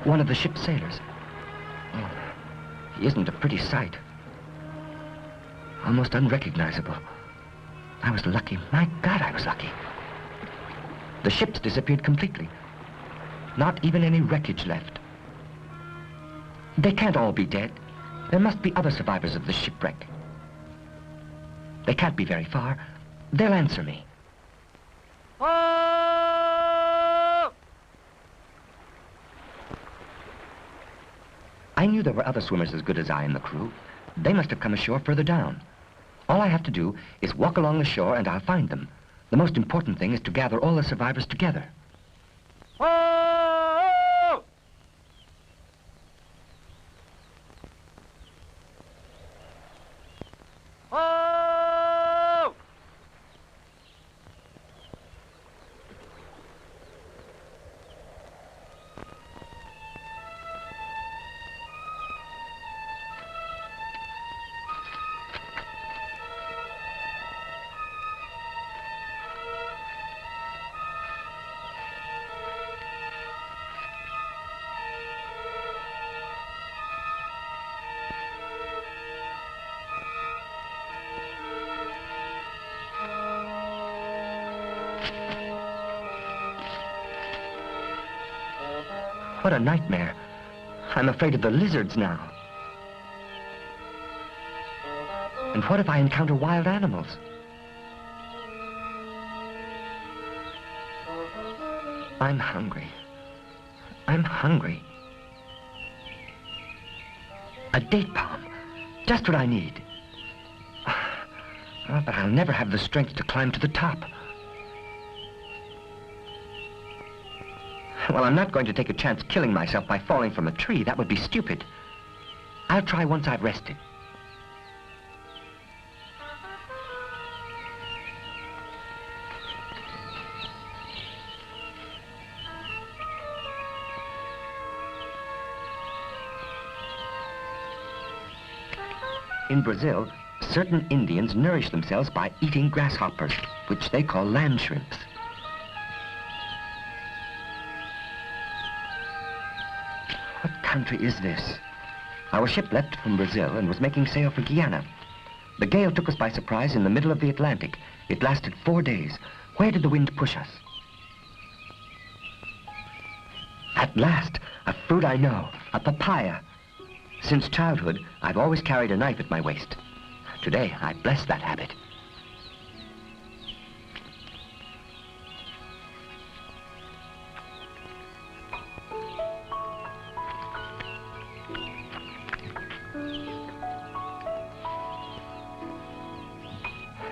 One of the ship's sailors. Oh, he isn't a pretty sight. Almost unrecognizable. I was lucky. My God, I was lucky. The ship's disappeared completely. Not even any wreckage left. They can't all be dead. There must be other survivors of the shipwreck. They can't be very far. They'll answer me. Oh! I knew there were other swimmers as good as I in the crew. They must have come ashore further down. All I have to do is walk along the shore and I'll find them. The most important thing is to gather all the survivors together. Oh! Oh! What a nightmare. I'm afraid of the lizards now. And what if I encounter wild animals? I'm hungry. I'm hungry. A date palm. Just what I need. Oh, but I'll never have the strength to climb to the top. Well, I'm not going to take a chance killing myself by falling from a tree. That would be stupid. I'll try once I've rested. In Brazil, certain Indians nourish themselves by eating grasshoppers, which they call land shrimps. What country is this? Our ship left from Brazil and was making sail for Guyana. The gale took us by surprise in the middle of the Atlantic. It lasted 4 days. Where did the wind push us? At last, a fruit I know, a papaya. Since childhood, I've always carried a knife at my waist. Today, I bless that habit.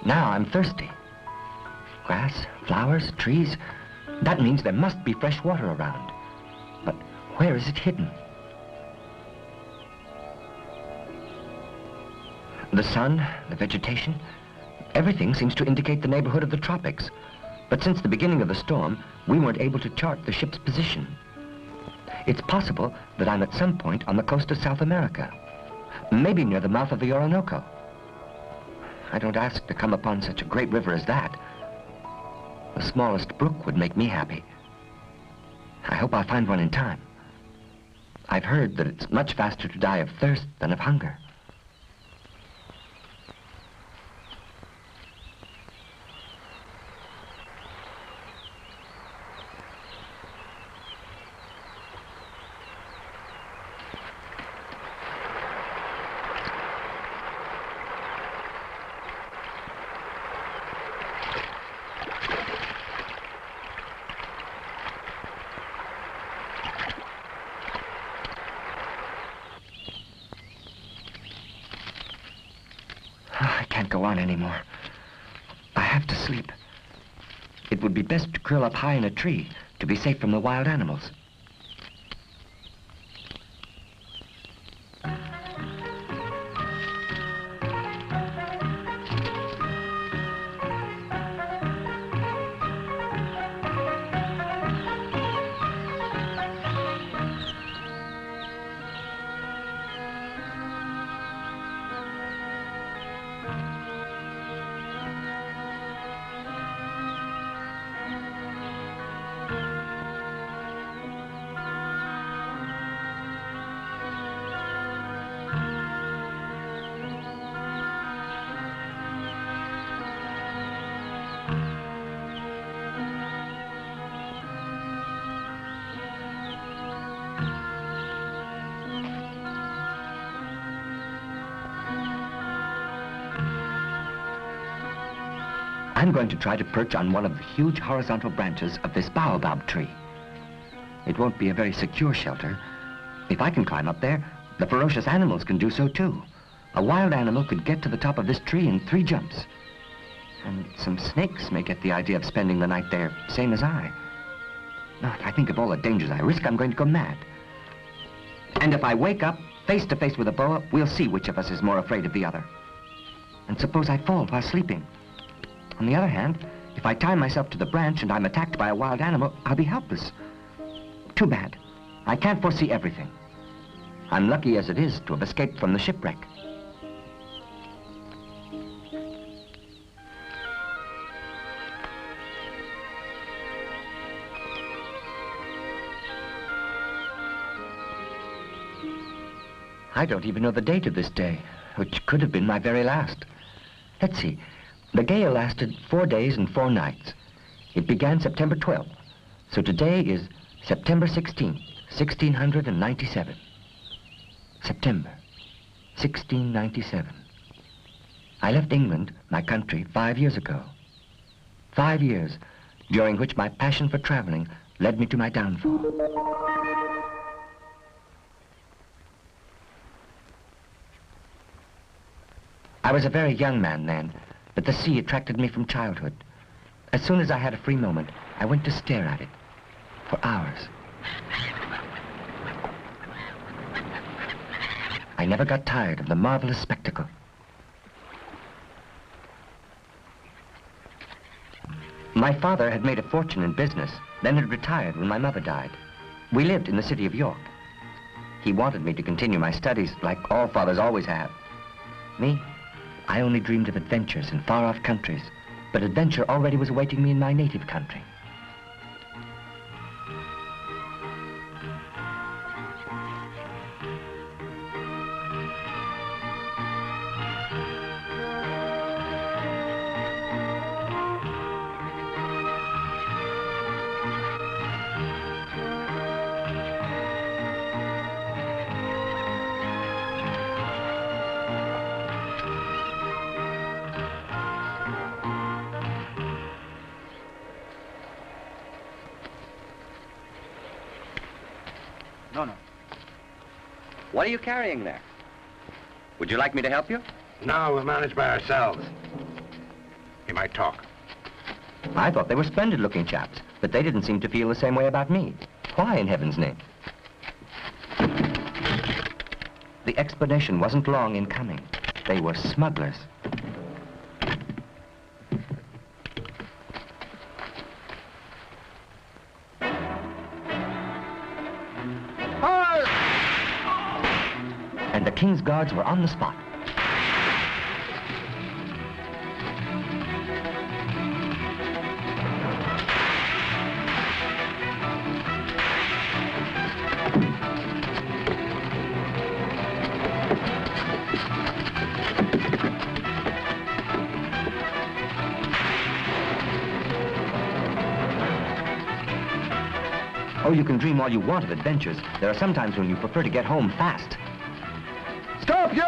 Now I'm thirsty. Grass, flowers, trees. That means there must be fresh water around. But where is it hidden? The sun, the vegetation, everything seems to indicate the neighborhood of the tropics. But since the beginning of the storm, we weren't able to chart the ship's position. It's possible that I'm at some point on the coast of South America, maybe near the mouth of the Orinoco. I don't ask to come upon such a great river as that. The smallest brook would make me happy. I hope I'll find one in time. I've heard that it's much faster to die of thirst than of hunger. I can't go on anymore. I have to sleep. It would be best to curl up high in a tree to be safe from the wild animals. I'm going to try to perch on one of the huge horizontal branches of this baobab tree. It won't be a very secure shelter. If I can climb up there, the ferocious animals can do so too. A wild animal could get to the top of this tree in 3 jumps. And some snakes may get the idea of spending the night there, same as I. Now, if I think of all the dangers I risk, I'm going to go mad. And if I wake up, face to face with a boa, we'll see which of us is more afraid of the other. And suppose I fall while sleeping. On the other hand, if I tie myself to the branch and I'm attacked by a wild animal, I'll be helpless. Too bad. I can't foresee everything. I'm lucky as it is to have escaped from the shipwreck. I don't even know the date of this day, which could have been my very last. Let's see. The gale lasted 4 days and 4 nights. It began September 12th, so today is September 16th, 1697. September, 1697. I left England, my country, 5 years ago. 5 years, during which my passion for traveling led me to my downfall. I was a very young man then, but the sea attracted me from childhood. As soon as I had a free moment, I went to stare at it for hours. I never got tired of the marvelous spectacle. My father had made a fortune in business, then had retired when my mother died. We lived in the city of York. He wanted me to continue my studies like all fathers always have. Me? I only dreamed of adventures in far-off countries, but adventure already was awaiting me in my native country. No. What are you carrying there? Would you like me to help you? No, we'll manage by ourselves. He might talk. I thought they were splendid-looking chaps, but they didn't seem to feel the same way about me. Why, in heaven's name? The explanation wasn't long in coming. They were smugglers. And the King's guards were on the spot. Oh, you can dream all you want of adventures. There are some times when you prefer to get home fast. Stop, you!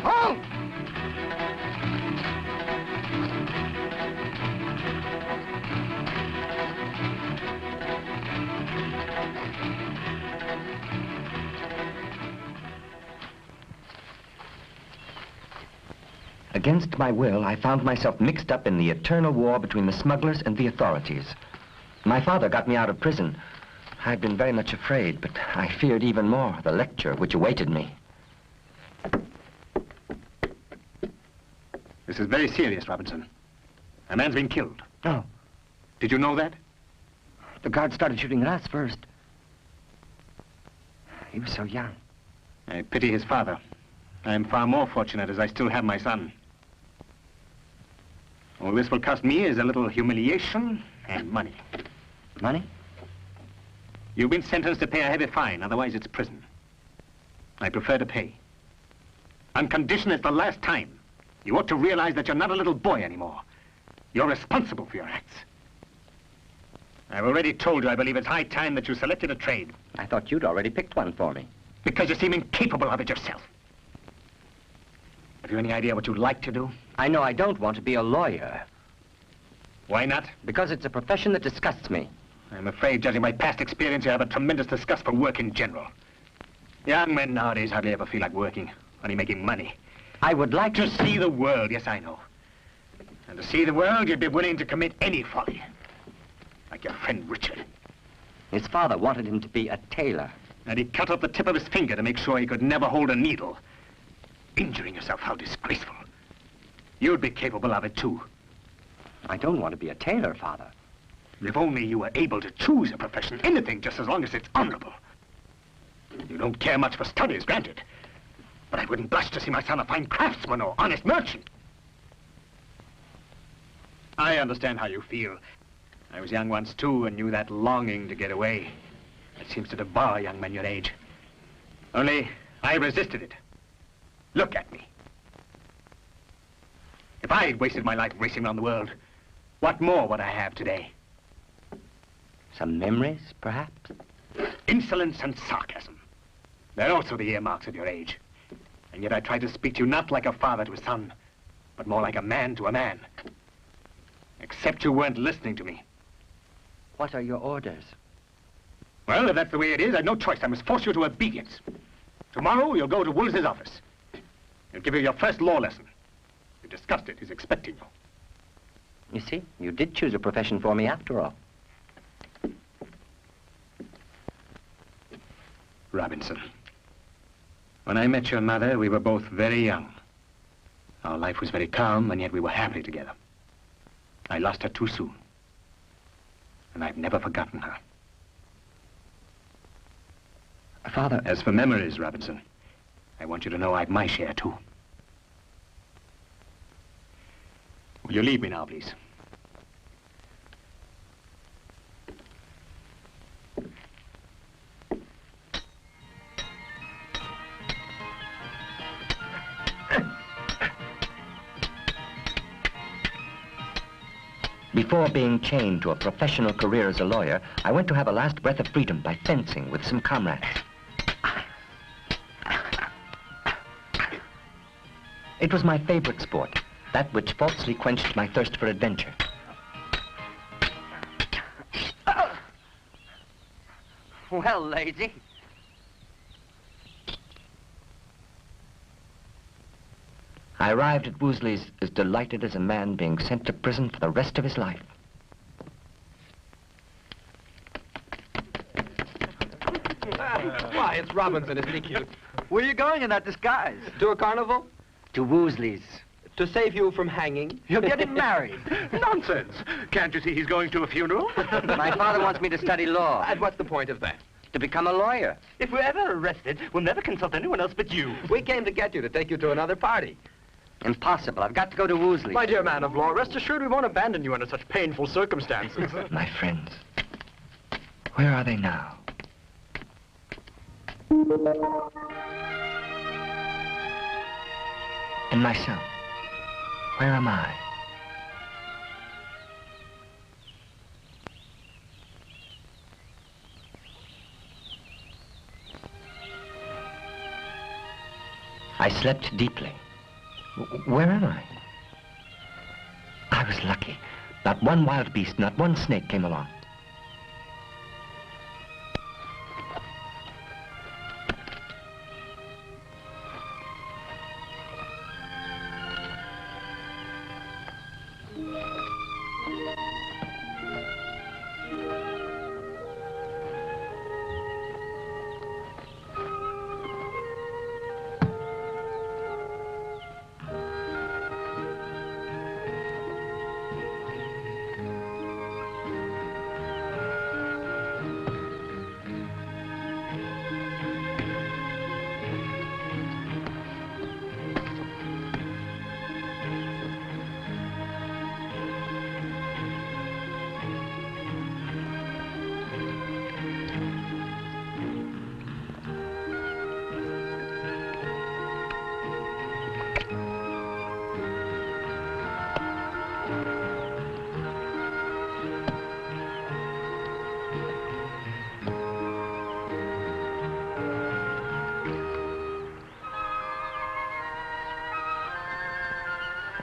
Halt! Against my will, I found myself mixed up in the eternal war between the smugglers and the authorities. My father got me out of prison. I'd been very much afraid, but I feared even more the lecture which awaited me. This is very serious, Robinson. A man's been killed. Oh. Did you know that? The guards started shooting at us first. He was so young. I pity his father. I am far more fortunate as I still have my son. All this will cost me is a little humiliation and money. Money? You've been sentenced to pay a heavy fine, otherwise it's prison. I prefer to pay. On condition it's the last time. You ought to realize that you're not a little boy anymore. You're responsible for your acts. I've already told you I believe it's high time that you selected a trade. I thought you'd already picked one for me. Because you seem incapable of it yourself. Have you any idea what you'd like to do? I know I don't want to be a lawyer. Why not? Because it's a profession that disgusts me. I'm afraid, judging by past experience, you have a tremendous disgust for work in general. Young men nowadays hardly ever feel like working, only making money. I would like To see the world, yes, I know. And to see the world, you'd be willing to commit any folly. Like your friend Richard. His father wanted him to be a tailor. And he cut off the tip of his finger to make sure he could never hold a needle. Injuring yourself, how disgraceful. You'd be capable of it, too. I don't want to be a tailor, Father. If only you were able to choose a profession, anything, just as long as it's honorable. You don't care much for studies, granted. But I wouldn't blush to see my son a fine craftsman or honest merchant. I understand how you feel. I was young once, too, and knew that longing to get away. It seems to devour young men your age. Only, I resisted it. Look at me. If I had wasted my life racing around the world, what more would I have today? Some memories, perhaps? Insolence and sarcasm. They're also the earmarks of your age. And yet I try to speak to you not like a father to a son, but more like a man to a man. Except you weren't listening to me. What are your orders? Well, if that's the way it is, I've no choice. I must force you to obedience. Tomorrow, you'll go to Woolsey's office. He'll give you your first law lesson. You're disgusted. He's expecting you. You see, you did choose a profession for me after all. Robinson. When I met your mother, we were both very young. Our life was very calm, and yet we were happy together. I lost her too soon. And I've never forgotten her. Father... As for memories, Robinson, I want you to know I've my share, too. Will you leave me now, please? Before being chained to a professional career as a lawyer, I went to have a last breath of freedom by fencing with some comrades. It was my favorite sport, that which falsely quenched my thirst for adventure. Well, lazy. I arrived at Woolsey's as delighted as a man being sent to prison for the rest of his life. Why, it's Robinson, isn't he cute? Where are you going in that disguise? To a carnival? To Woolsey's. To save you from hanging? You're getting married. Nonsense! Can't you see he's going to a funeral? My father wants me to study law, And what's the point of that? to become a lawyer. If we're ever arrested, we'll never consult anyone else but you. We came to get you, to take you to another party. Impossible. I've got to go to Woolsey's. My dear man of law, rest assured we won't abandon you under such painful circumstances. My friends, where are they now? And myself, where am I? I slept deeply. Where am I? I was lucky. Not one wild beast, not one snake came along.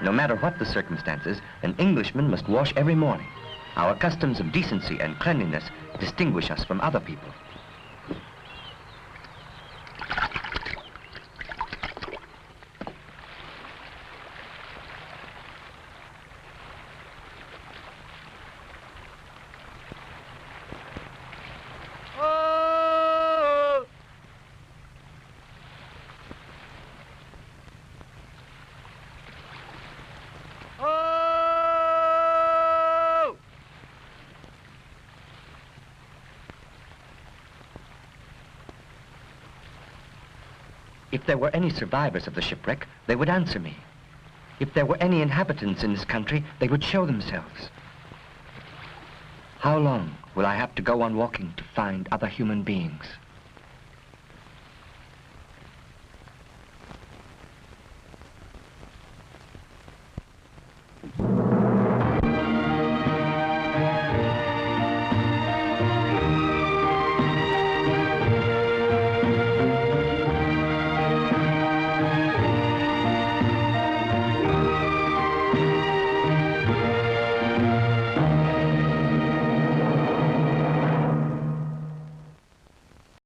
No matter what the circumstances, an Englishman must wash every morning. Our customs of decency and cleanliness distinguish us from other people. If there were any survivors of the shipwreck, they would answer me. If there were any inhabitants in this country, they would show themselves. How long will I have to go on walking to find other human beings?